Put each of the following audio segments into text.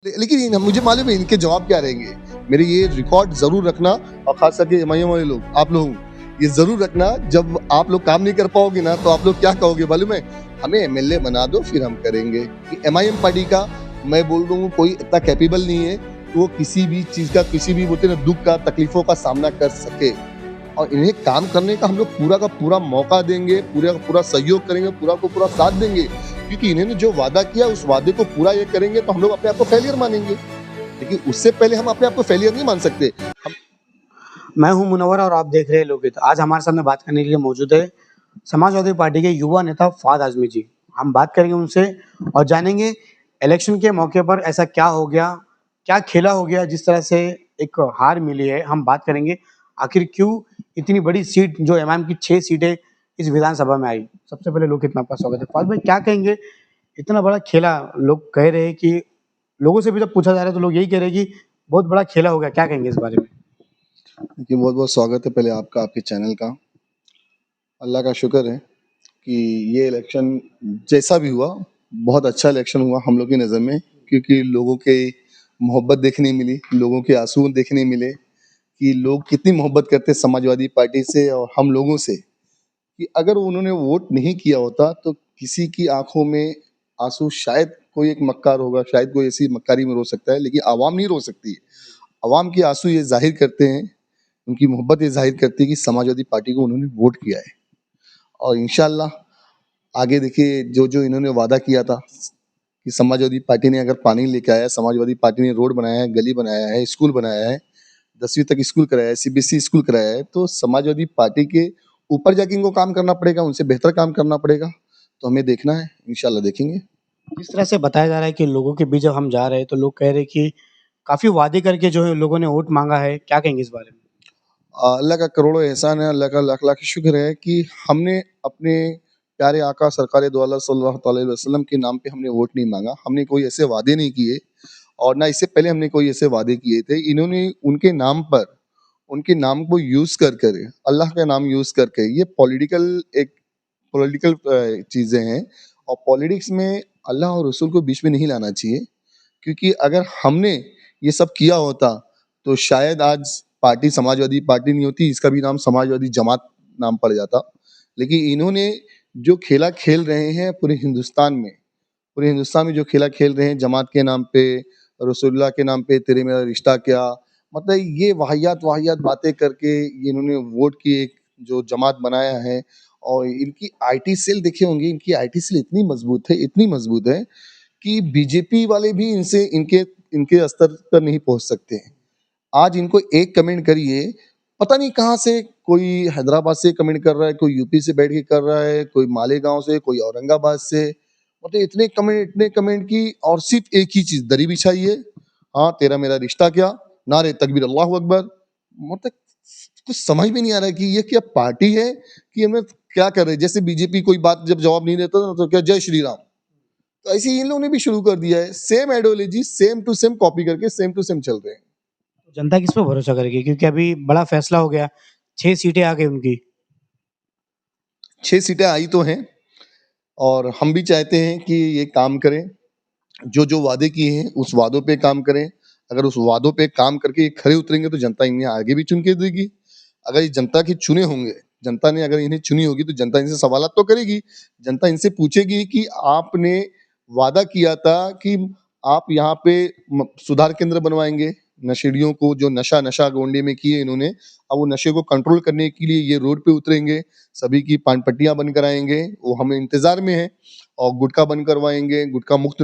लेकिन मुझे मालूम है इनके जवाब क्या रहेंगे। मेरे ये रिकॉर्ड ज़रूर रखना और ख़ास करके एमआईएम वाले लोग, आप लोग ये ज़रूर रखना, जब आप लोग काम नहीं कर पाओगे ना तो आप लोग क्या कहोगे मालूम है? हमें एमएलए बना दो फिर हम करेंगे। कि एमआईएम पार्टी का मैं बोल रहा हूँ कोई इतना कैपेबल नहीं है कि वो किसी भी चीज़ का किसी भी बोलते हैं ना दुःख का, तकलीफ़ों का सामना कर सके। और इन्हें काम करने का हम लोग पूरा का पूरा मौका देंगे, पूरा का पूरा सहयोग करेंगे, पूरा को पूरा साथ देंगे। क्योंकि इन्होंने जो वादा किया उस वादे को पूरा ये करेंगे तो हम लोग अपने आप को फेलियर मानेंगे। लेकिन उससे पहले हम अपने आप को फेलियर नहीं मान सकते। हम मैं हूं मुनव्वर और आप देख रहे हैं लोकहित। आज हमारे सामने बात करने के लिए मौजूद है समाजवादी पार्टी के युवा नेता फवाद आजमी जी। हम बात करेंगे उनसे और जानेंगे इलेक्शन के मौके पर ऐसा क्या हो गया, क्या खेला हो गया जिस तरह से एक हार मिली है। हम बात करेंगे आखिर क्यों इतनी बड़ी सीट जो एमआईएम की 6 सीटें इस विधानसभा में आई। सबसे पहले लोकहित में आपका स्वागत है। फवाद भाई क्या कहेंगे, इतना बड़ा खेला, लोग कह रहे हैं कि लोगों से भी जब पूछा जा रहा है तो लोग यही कह रहे हैं कि बहुत बड़ा खेला हो गया, क्या कहेंगे इस बारे में? देखिए बहुत-बहुत स्वागत है पहले आपका, आपके चैनल का। अल्लाह का शुक्र है कि ये इलेक्शन जैसा भी हुआ, बहुत अच्छा इलेक्शन हुआ हम लोग की नज़र में, क्योंकि लोगों के मोहब्बत देखने मिली, लोगों के आँसू देखने मिले कि लोग कितनी मोहब्बत करते हैं समाजवादी पार्टी से और हम लोगों से। कि अगर उन्होंने वोट नहीं किया होता तो किसी की आंखों में आंसू, शायद कोई एक मक्कार होगा, शायद कोई ऐसी मक्कारी में रो सकता है, लेकिन आवाम नहीं रो सकती है। आवाम के आंसू ये जाहिर करते हैं, उनकी मोहब्बत ये जाहिर करती है कि समाजवादी पार्टी को उन्होंने वोट किया है। और इंशाल्लाह आगे देखिए जो जो इन्होंने वादा किया था कि समाजवादी पार्टी ने अगर पानी लेके आया, समाजवादी पार्टी ने रोड बनाया है, गली बनाया है, स्कूल बनाया है, 10वीं तक स्कूल कराया है, सीबीएसई स्कूल कराया है, तो समाजवादी पार्टी के ऊपर जाके इनको काम करना पड़ेगा, उनसे बेहतर काम करना पड़ेगा। तो हमें देखना है, इंशाल्लाह देखेंगे। जिस तरह से बताया जा रहा है कि लोगों के बीच जब हम जा रहे हैं तो लोग कह रहे हैं कि काफी वादे करके जो है लोगों ने वोट मांगा है, क्या कहेंगे इस बारे में? अल्लाह का करोड़ों एहसान है, अल्लाह का लाख लाख शुक्र है कि हमने अपने प्यारे आका सरकार दो आलम सल्लल्लाहु अलैहि वसल्लम के नाम पे हमने वोट नहीं मांगा। हमने कोई ऐसे वादे नहीं किए और ना इससे पहले हमने कोई ऐसे वादे किए थे। इन्होंने उनके नाम पर, उनके नाम को यूज़ कर अल्लाह का नाम यूज़ करके, ये पॉलिटिकल चीज़ें हैं और पॉलिटिक्स में अल्लाह और रसूल को बीच में नहीं लाना चाहिए। क्योंकि अगर हमने ये सब किया होता तो शायद आज पार्टी समाजवादी पार्टी नहीं होती, इसका भी नाम समाजवादी जमात नाम पड़ जाता। लेकिन इन्होंने जो खेला खेल रहे हैं पूरे हिंदुस्तान में जो खेला खेल रहे हैं जमात के नाम पे, रसूलुल्लाह के नाम पे, तेरे मेरा रिश्ता क्या, मतलब ये वाहियात वाहियात बातें करके ये इन्होंने वोट की एक जो जमात बनाया है। और इनकी आईटी सेल देखे होंगे, इनकी आईटी सेल इतनी मजबूत है कि बीजेपी वाले भी इनसे इनके इनके स्तर पर नहीं पहुंच सकते हैं। आज इनको एक कमेंट करिए, पता नहीं कहाँ से कोई हैदराबाद से कमेंट कर रहा है, कोई यूपी से बैठ के कर रहा है, कोई मालेगांव से, कोई औरंगाबाद से, मतलब इतने कमेंट की और सिर्फ एक ही चीज दरी बिछाई है। हाँ तेरा मेरा रिश्ता क्या, नारे तकबीर अल्लाह अकबर। मतलब कुछ समझ में नहीं आ रहा है कि ये क्या पार्टी है कि हमें क्या कर रहे हैं। जैसे बीजेपी कोई बात जब जवाब नहीं देता ना तो क्या जय श्री राम, तो ऐसे ही इन लोगों ने भी शुरू कर दिया है। Same ideology same to same copy करके सेम टू सेम चल रहे हैं। तो जनता किस पर भरोसा करेगी, क्योंकि अभी बड़ा फैसला हो गया, 6 सीटें आ गई उनकी। 6 सीटें आई तो हैं और हम भी चाहते हैं कि ये काम करें, जो जो वादे किए हैं उस वादों पे काम करें। अगर उस वादों पे काम करके ये खरे उतरेंगे तो जनता इन्हें आगे भी चुन के देगी। अगर ये जनता के चुने होंगे, जनता ने अगर इन्हें चुनी होगी तो जनता इनसे सवालात तो करेगी। जनता इनसे पूछेगी कि आपने वादा किया था कि आप यहाँ पे सुधार केंद्र बनवाएंगे, नशेड़ियों को जो नशा गोंडे में किए इन्होंने, अब वो नशे को कंट्रोल करने के लिए ये रोड पे उतरेंगे, सभी की पान पट्टियां बंद कराएंगे, वो हमें इंतजार में है। और गुटखा बंद करवाएंगे, गुटखा मुक्त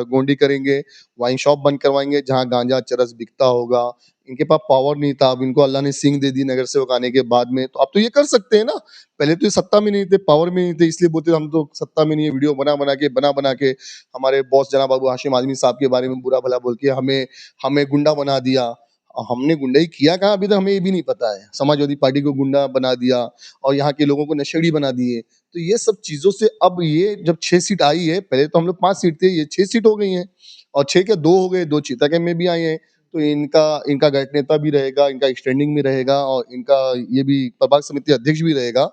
गोंडी करेंगे, वाइन शॉप बंद करवाएंगे जहाँ गांजा चरस बिकता होगा। इनके पास पावर नहीं था, अब इनको अल्लाह ने सींग दे दी नगर सेवक आने के बाद में, तो अब तो ये कर सकते हैं ना। पहले तो ये सत्ता में नहीं थे, पावर में नहीं थे, इसलिए बोलते हम तो सत्ता में नहीं है, वीडियो बना बना के हमारे बॉस जनाब अबू हाशिम आजमी साहब के बारे में बुरा भला बोल के हमें हमें गुंडा बना दिया। और हमने गुंडाई किया कहाँ, अभी तक हमें ये भी नहीं पता है। समाजवादी पार्टी को गुंडा बना दिया और यहाँ के लोगों को नशेड़ी बना दिए। तो ये सब चीजों से अब ये जब 6 सीट आई है, पहले तो हम लोग 5 सीट थे, ये 6 सीट हो गई हैं। और 6 के 2 हो गए, 2 चीता के में भी आए हैं। तो इनका इनका गैर नेता भी रहेगा, इनका एक्सटेंडिंग भी रहेगा और इनका ये भी प्रभाग समिति अध्यक्ष भी रहेगा।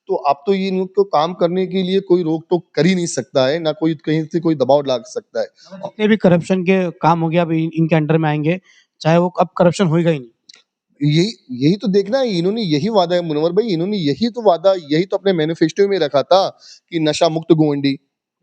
तो अब तो ये इनको काम करने के लिए कोई रोक-टोक कर ही नहीं सकता है, ना कोई कहीं से कोई दबाव ला सकता है। मतलब जितने भी करप्शन के काम हो गया अभी इनके अंडर में आएँगे, चाहे वो अब करप्शन होएगा ही नहीं। यही यही तो देखना है, इन्होंने यही वादा है मुनव्वर भाई, इन्होंने यही तो वादा, यही तो अपने मैनिफेस्टो में रखा था कि नशा मुक्त गोवंडी,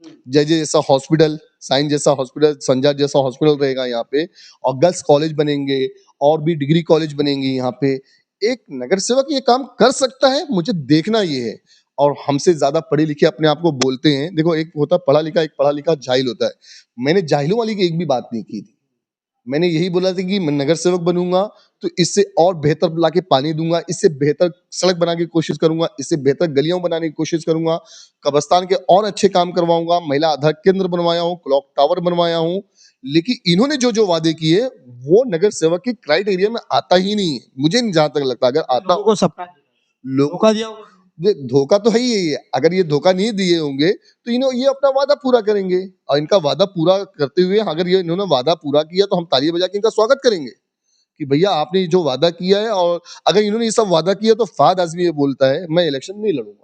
जय-जय जैसा हॉस्पिटल, साइंस जैसा हॉस्पिटल, संजात जैसा हॉस्पिटल रहेगा यहाँ पे, और गर्ल्स कॉलेज बनेंगे और भी डिग्री कॉलेज बनेंगे यहाँ पे। एक नगर सेवक ये काम कर सकता है, मुझे देखना ये है। और हमसे ज़्यादा पढ़े-लिखे अपने आप को बोलते हैं। देखो, एक होता है पढ़ा लिखा, एक पढ़ा लिखा जाहिल होता है। मैंने जाहिलों वाली की एक भी बात नहीं की थी। मैंने यही बोला था कि मैं नगर सेवक बनूंगा तो इससे और बेहतर लाके पानी दूंगा, इससे बेहतर सड़क बनाने की कोशिश करूंगा, इससे बेहतर गलियां बनाने की कोशिश करूंगा, कब्रस्तान के और अच्छे काम करवाऊंगा, महिला आधार केंद्र बनवाया हूँ, क्लॉक टावर बनवाया हूँ। लेकिन इन्होंने जो जो वादे किए वो नगर सेवक के क्राइटेरिया में आता ही नहीं है, मुझे जहां तक लगता है। अगर आता लोगों को सपना लोग धोखा दिया होगा। ये धोखा तो है ही है। अगर ये धोखा नहीं दिए होंगे तो ये अपना वादा पूरा करेंगे, और इनका वादा पूरा करते हुए अगर ये इन्होंने वादा पूरा किया तो हम तालियां बजा के इनका स्वागत करेंगे कि भैया आपने ये जो वादा किया है। और अगर इन्होंने ये सब वादा किया तो फाद आजमी ये बोलता है मैं इलेक्शन नहीं लड़ूंगा।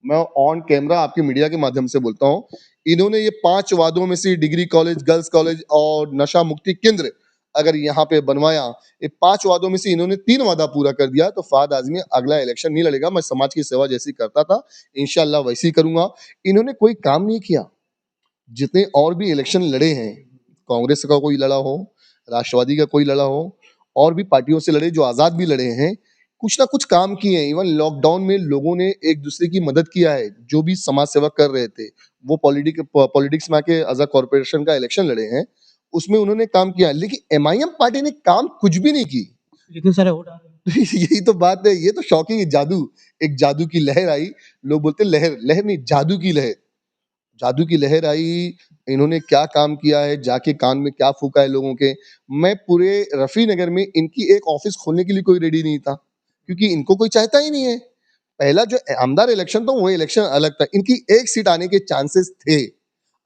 मैं ऑन कैमरा आपके मीडिया के माध्यम से बोलता हूँ, इन्होंने ये 5 वादों में से डिग्री कॉलेज, गर्ल्स कॉलेज और नशा मुक्ति केंद्र अगर यहाँ पे बनवाया, ये 5 वादों में से इन्होंने 3 वादा पूरा कर दिया तो फाद आजमी अगला इलेक्शन नहीं लड़ेगा। मैं समाज की सेवा जैसी करता था इंशाल्लाह वैसी करूंगा। इन्होंने कोई काम नहीं किया। जितने और भी इलेक्शन लड़े हैं, कांग्रेस का कोई लड़ा हो, राष्ट्रवादी का कोई लड़ा हो, और भी पार्टियों से लड़े, जो आजाद भी लड़े हैं, कुछ ना कुछ काम किए हैं। इवन लॉकडाउन में लोगों ने एक दूसरे की मदद किया है, जो भी समाज सेवा कर रहे थे वो पॉलिटिक्स में आके एज अ कॉर्पोरेशन का इलेक्शन लड़े हैं, उसमें उन्होंने काम किया। लेकिन एमआईएम पार्टी ने काम कुछ भी नहीं की। इतने सारे वोट आ रहे हैं। यही तो बात है, ये तो शॉकिंग है। जादू, एक जादू की लहर आई। लोग बोलते लहर, लहर नहीं, जादू की लहर। जादू की लहर आई। इन्होंने क्या काम किया है, जाके कान में क्या फूका है लोगों के। मैं पूरे रफी नगर में इनकी एक ऑफिस खोलने के लिए कोई रेडी नहीं था, क्योंकि इनको कोई चाहता ही नहीं है। पहला जो आमदार इलेक्शन था वो इलेक्शन अलग था, इनकी एक सीट आने के चांसेस थे।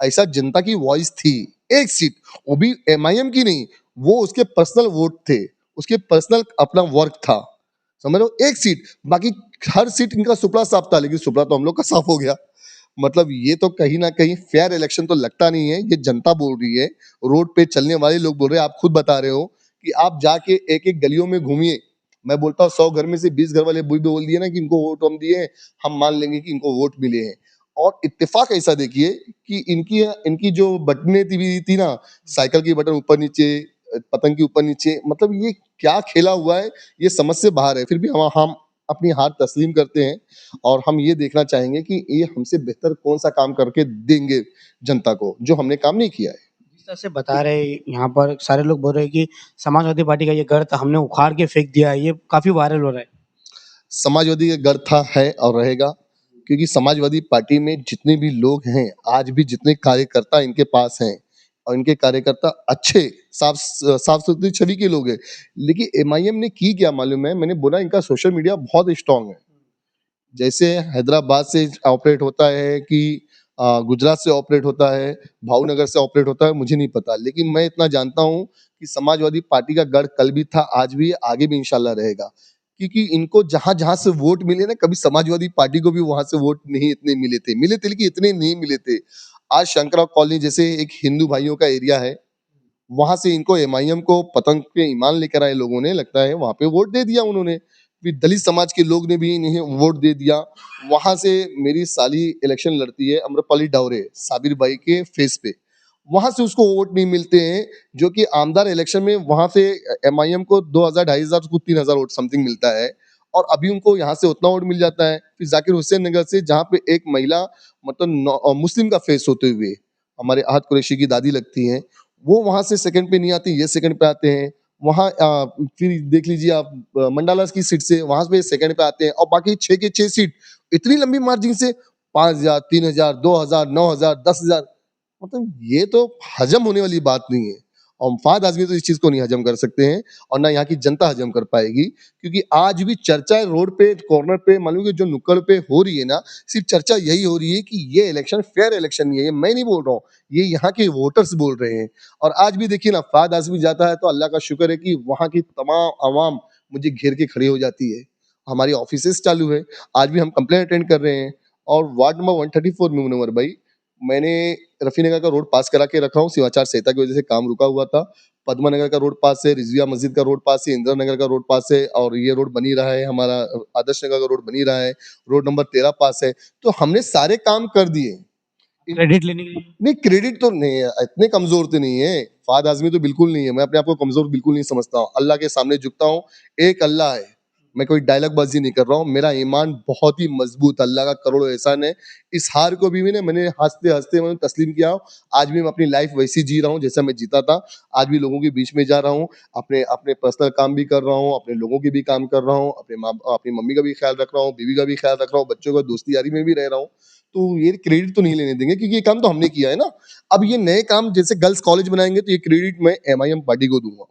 ऐसा जनता की वॉइस थी, एक सीट, वो भी एमआईएम की नहीं, वो उसके पर्सनल वोट थे, उसके पर्सनल अपना वर्क था। समझ रहे हो, एक सीट। बाकी हर सीट इनका सुपड़ा साफ था, लेकिन सुपड़ा तो हम लोग का साफ हो गया। मतलब ये तो कहीं ना कहीं फेयर इलेक्शन तो लगता नहीं है, ये जनता बोल रही है, रोड पे चलने वाले लोग बोल रहे हैं। आप खुद बता रहे हो कि आप जाके एक एक गलियों में घूमिए। मैं बोलता हूँ 100 घर में से 20 घर वाले बोल दिए ना कि इनको वोट हम दिए हैं, हम मान लेंगे कि इनको वोट मिले हैं। और इत्तेफाक ऐसा देखिए कि इनकी इनकी जो बटनें थी ना, साइकिल की बटन ऊपर नीचे, पतंग की ऊपर नीचे, मतलब ये क्या खेला हुआ है, ये समझ से बाहर है। फिर भी हम अपनी हार तस्लीम करते हैं, और हम ये देखना चाहेंगे कि ये हमसे बेहतर कौन सा काम करके देंगे जनता को, जो हमने काम नहीं किया है। जिस तरह से बता रहे हैं यहाँ पर सारे लोग बोल रहे हैं कि समाजवादी पार्टी का ये गढ़ था हमने उखाड़ के फेंक दिया है, ये काफ़ी वायरल हो रहा है। समाजवादी का गढ़ था, है और रहेगा, क्योंकि समाजवादी पार्टी में जितने भी लोग हैं, आज भी जितने कार्यकर्ता इनके पास हैं, और इनके कार्यकर्ता अच्छे साफ साफ सुथरी छवि के लोग हैं। लेकिन एमआईएम ने की क्या मालूम है, मैंने बोला इनका सोशल मीडिया बहुत स्ट्रांग है। जैसे हैदराबाद से ऑपरेट होता है कि गुजरात से ऑपरेट होता है, भावनगर से ऑपरेट होता है, मुझे नहीं पता। लेकिन मैं इतना जानता हूँ कि समाजवादी पार्टी का गढ़ कल भी था, आज भी है, आगे भी इंशाल्लाह रहेगा। क्योंकि इनको जहां जहां से वोट मिले ना, कभी समाजवादी पार्टी को भी वहां से वोट नहीं इतने मिले थे, लेकिन इतने नहीं मिले थे। आज शंकरा कॉलोनी जैसे एक हिंदू भाइयों का एरिया है, वहां से इनको एमआईएम को पतंग के ईमान लेकर आए लोगों ने, लगता है वहां पे वोट दे दिया उन्होंने। फिर दलित समाज के लोग ने भी इन्हें वोट दे दिया। वहां से मेरी साली इलेक्शन लड़ती है, अम्रपाली डावरे, साबिर भाई के फेस पे। वहां से उसको वोट नहीं मिलते हैं, जो कि आमदार इलेक्शन में वहां से एमआईएम को 2000 2500 उसको 3000 वोट समथिंग मिलता है, और अभी उनको यहाँ से उतना वोट मिल जाता है। फिर जाकिर हुसैन नगर से, जहाँ पे एक महिला मतलब मुस्लिम का फेस होते हुए हमारे आहत कुरैशी की दादी लगती हैं, वो वहां से सेकंड पे नहीं आती, ये सेकंड पे आते हैं। वहां फिर देख लीजिए आप, मंडाला की सीट से वहां पे सेकंड पे आते हैं, और बाकी 6 के 6 सीट इतनी लंबी मार्जिन से 5000, 3000, 2000, 9000, 10,000, मतलब ये तो हजम होने वाली बात नहीं है। और फाद आजमी तो इस चीज को नहीं हजम कर सकते हैं, और ना यहाँ की जनता हजम कर पाएगी। क्योंकि आज भी चर्चा रोड पे कॉर्नर पे, मालूम कि जो नुक्कड़ पे हो रही है ना, सिर्फ चर्चा यही हो रही है कि ये इलेक्शन फेयर इलेक्शन नहीं है। ये मैं नहीं बोल रहा हूँ, ये यहाँ के वोटर्स बोल रहे हैं। और आज भी देखिए ना, फाद आजमी जाता है तो अल्लाह का शुक्र है कि वहाँ की तमाम आवाम मुझे घेर के खड़ी हो जाती है, हमारी ऑफिसेस चालू है, आज भी हम कंप्लेंट अटेंड कर रहे हैं। और वार्ड नंबर 134 में मुनव्वर भाई, मैंने रफी नगर का रोड पास करा के रखा हूँ, शिवाचार संहिता की वजह से काम रुका हुआ था। पद्मा नगर का रोड पास है, रिजविया मस्जिद का रोड पास है, इंदिरा नगर का रोड पास है, और ये रोड बनी रहा है, हमारा आदर्श नगर का रोड बनी रहा है, रोड नंबर 13 पास है। तो हमने सारे काम कर दिए। क्रेडिट लेने के लिए। नहीं, क्रेडिट तो नहीं है, इतने कमजोर तो नहीं है, फाद आजमी तो बिल्कुल नहीं है, मैं अपने आप को कमजोर बिल्कुल नहीं समझता हूँ, अल्लाह के सामने झुकता हूँ। एक अल्लाह है, मैं कोई डायलॉग बाजी नहीं कर रहा हूँ, मेरा ईमान बहुत ही मजबूत, अल्लाह का करोड़ों एहसान है। इस हार को भी मैंने हंसते हंसते मैंने तस्लीम किया। आज भी मैं अपनी लाइफ वैसी जी रहा हूँ जैसा मैं जीता था। आज भी लोगों के बीच में जा रहा हूँ, अपने अपने पर्सनल काम भी कर रहा हूँ, अपने लोगों के भी काम कर रहा हूँ, अपनी मम्मी का भी ख्याल रख रहा हूँ, बीवी का भी ख्याल रख रहा हूँ, बच्चों का दोस्ती यारी में भी रह रहा हूँ। तो ये क्रेडिट तो नहीं लेने देंगे, क्योंकि ये काम तो हमने किया है ना। अब ये नए काम जैसे गर्ल्स कॉलेज बनाएंगे, तो ये क्रेडिट मैं एमआईएम पार्टी को दूंगा।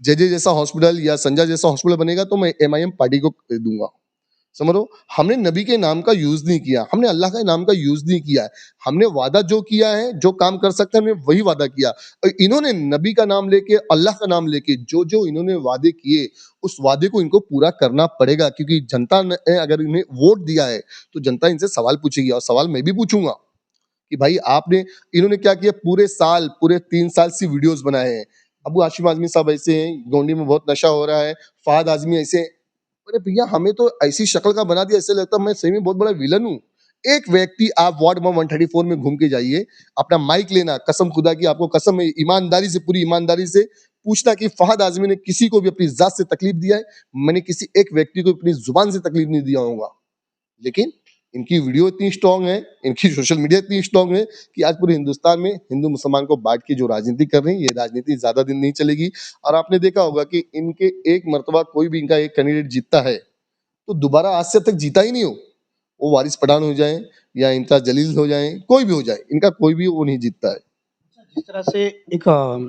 जेजे जैसा हॉस्पिटल या संजय जैसा हॉस्पिटल बनेगा तो मैं एमआईएम पार्टी को दूंगा। समझ लो, हमने नबी के नाम का यूज नहीं किया, हमने अल्लाह के नाम का यूज नहीं किया है। हमने वादा जो किया है, जो काम कर सकते हैं, हमने वही वादा किया। और इन्होंने नबी का नाम लेके, अल्लाह का नाम लेके जो जो इन्होंने वादे किए, उस वादे को इनको पूरा करना पड़ेगा, क्योंकि जनता ने अगर इन्हें वोट दिया है तो जनता इनसे सवाल पूछेगी, और सवाल मैं भी पूछूंगा कि भाई आपने, इन्होंने क्या किया, पूरे साल, पूरे 3 साल से वीडियोस बनाए हैं। अबू हाशिम आजमी साहब ऐसे हैं, गोंडी में बहुत नशा हो रहा है, फहद आजमी ऐसे। अरे भैया, हमें तो ऐसी शक्ल का बना दिया, ऐसे लगता है मैं सही में बहुत बड़ा विलन हूँ। एक व्यक्ति, आप वार्ड नंबर 134 में घूम के जाइए, अपना माइक लेना, कसम खुदा की आपको कसम है, ईमानदारी से, पूरी ईमानदारी से पूछना कि फहद आजमी ने किसी को भी अपनी जात से तकलीफ दिया है? मैंने किसी एक व्यक्ति को अपनी जुबान से तकलीफ नहीं दिया होगा। लेकिन इनकी वीडियो इतनी स्ट्रांग है, इनकी सोशल मीडिया इतनी स्ट्रांग है कि आज पूरे हिंदुस्तान में हिंदू मुसलमान को बांट के जो राजनीति कर रहे हैं, ये राजनीति ज्यादा दिन नहीं चलेगी। और आपने देखा होगा कि इनके एक मर्तबा कोई भी इनका एक कैंडिडेट जीतता है तो दोबारा आज से तक जीता ही नहीं हो। वो वारिस पठान हो जाए या इम्तियाज जलील हो जाए, कोई भी हो जाए, इनका कोई भी वो नहीं जीतता है। जिस तरह से एक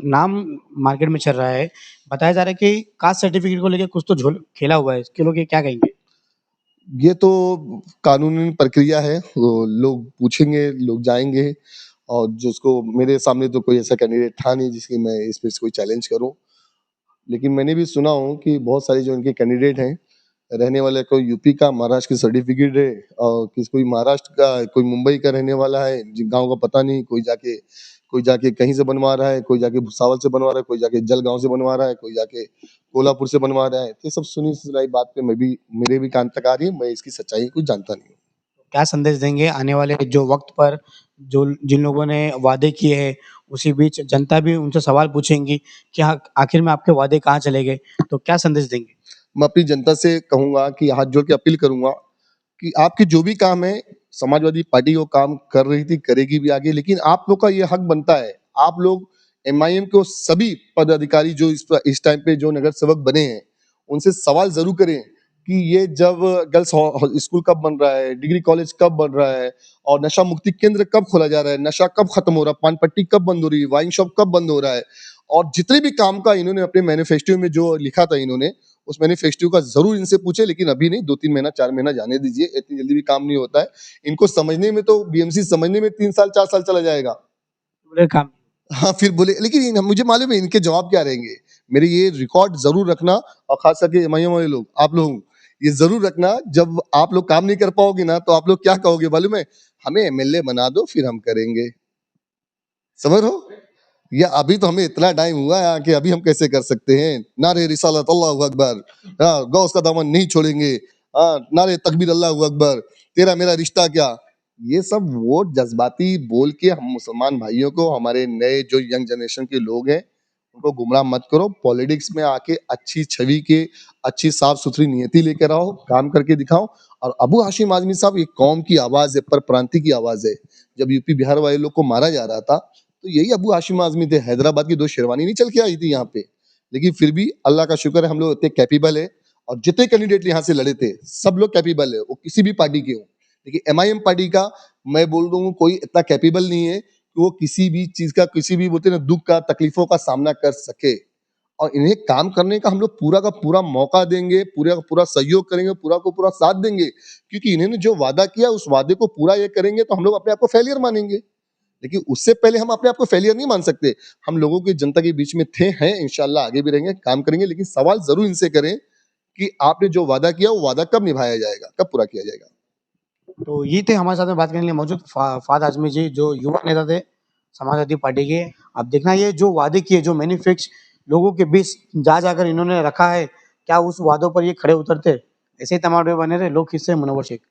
नाम मार्केट में चल रहा है, बताया जा रहा है कि कास्ट सर्टिफिकेट को लेके कुछ तो झोल खेला हुआ है, इसके लोग ये क्या कहेंगे? ये तो कानूनी प्रक्रिया है, वो लोग पूछेंगे, लोग जाएंगे। और जिसको, मेरे सामने तो कोई ऐसा कैंडिडेट था नहीं जिसकी मैं इस पे कोई चैलेंज करूं। लेकिन मैंने भी सुना हूँ कि बहुत सारे जो इनके कैंडिडेट हैं, रहने वाले, कोई यूपी का, महाराष्ट्र की सर्टिफिकेट है, और किसी कोई महाराष्ट्र का, कोई मुंबई का रहने वाला है, जिन गांव का पता नहीं, कोई जाके कहीं से बनवा रहा है, कोई जाके भुसावल से बनवा रहा है, कोई जाके जलगांव से बनवा रहा है, कोई जाके कोल्हापुर से बनवा रहा है। तो ये सब सुनी सुनाई बात पे मैं भी, मेरे भी कान तक आ रही है, मैं इसकी सच्चाई कुछ जानता नहीं हूँ। क्या संदेश देंगे आने वाले जो वक्त पर, जो जिन लोगों ने वादे किए हैं, उसी बीच जनता भी उनसे सवाल पूछेंगी कि हाँ, आखिर में आपके वादे कहाँ चले गए? तो क्या संदेश देंगे? मैं अपनी जनता से कहूंगा कि हाथ जोड़ के अपील करूंगा कि आपके जो भी काम है, समाजवादी पार्टी वो काम कर रही थी, करेगी भी आगे, लेकिन आप लोग का ये हक बनता है। आप लोग एमआईएम के सभी पदाधिकारी जो इस टाइम पे जो नगर सेवक बने हैं, उनसे सवाल जरूर करें कि ये जब गर्ल्स स्कूल कब बन रहा है, डिग्री कॉलेज कब बन रहा है, और नशा मुक्ति केंद्र कब खोला जा रहा है, नशा कब खत्म हो रहा है, पान पट्टी कब बंद हो रही है, वाइन शॉप कब बंद हो रहा है। और जितने भी काम का इन्होंने अपने मैनिफेस्टो में जो लिखा था इन्होंने, उस मैनिफेस्टो का जरूर इनसे पूछे, लेकिन अभी नहीं, 2-3 महीना, 4 महीना जाने दीजिए, इतनी जल्दी भी काम नहीं होता है। इनको समझने में तो, बीएमसी समझने में 3 साल 4 साल चला जाएगा। पूरे काम। हाँ, फिर बोले, लेकिन मुझे मालूम है इनके जवाब क्या रहेंगे। मेरे ये रिकॉर्ड जरूर रखना, और खास करके एमआईएम वाले लोग, आप लोग ये जरूर रखना, जब आप लोग काम नहीं कर पाओगे ना, तो आप लोग क्या कहोगे मालूम है? हमें एमएलए बना दो, फिर हम करेंगे। समझ रहे हो? या अभी तो हमें इतना टाइम हुआ है कि अभी हम कैसे कर सकते हैं? नारे रिसालत अल्लाहू अकबर, हाँ, गौस का दामन नहीं छोड़ेंगे, हाँ, नारे तकबीर अल्लाहू अकबर, तेरा मेरा रिश्ता क्या। ये सब वो जज्बाती बोल के हम मुसलमान भाइयों को, हमारे नए जो यंग जनरेशन के लोग हैं, उनको गुमराह मत करो। पॉलिटिक्स में आके अच्छी छवि के, अच्छी साफ सुथरी नियति लेकर आओ, काम करके दिखाओ। और अबू हाशिम आजमी साहब एक कौम की आवाज है, पर प्रांति की आवाज है। जब यूपी बिहार वाले लोग को मारा जा रहा था, तो यही अबू हाशिम आजमी थे। हैदराबाद की 2 शेरवानी नहीं चल के आई थी यहाँ पे। लेकिन फिर भी अल्लाह का शुक्र है, हम लोग इतने कैपेबल है। और जितने कैंडिडेट यहाँ से लड़े थे, सब लोग कैपेबल है, वो किसी भी पार्टी के हो। लेकिन एमआईएम पार्टी का, मैं बोल दूं, कोई इतना कैपेबल नहीं है कि वो किसी भी चीज का, किसी भी बोलते ना, दुख का, तकलीफों का सामना कर सके। और इन्हें काम करने का हम लोग पूरा का पूरा मौका देंगे, पूरा का पूरा सहयोग करेंगे, पूरा को पूरा साथ देंगे, क्योंकि इन्होंने जो वादा किया, उस वादे को पूरा ये करेंगे तो हम लोग अपने आप को फेलियर मानेंगे। लेकिन उससे पहले हम अपने आप को फेलियर नहीं मान सकते। हम लोगों की, जनता के बीच में थे, हैं, इंशाल्लाह आगे भी रहेंगे, काम करेंगे। लेकिन सवाल जरूर इनसे करें कि आपने जो वादा किया वो वादा कब निभाया जाएगा, कब पूरा किया जाएगा? तो ये थे हमारे साथ में बात करने के लिए मौजूद फाद आज़मी जी, जो युवा नेता थे समाजवादी पार्टी के। अब देखना ये जो वादे किए, जो मैनिफेस्ट लोगों के बीच जा-जाकर इन्होंने रखा है, क्या उस वादों पर ये खरे उतरते? ऐसे ही तमाम बने रहे। लोग किससे मुनव्वर शेख।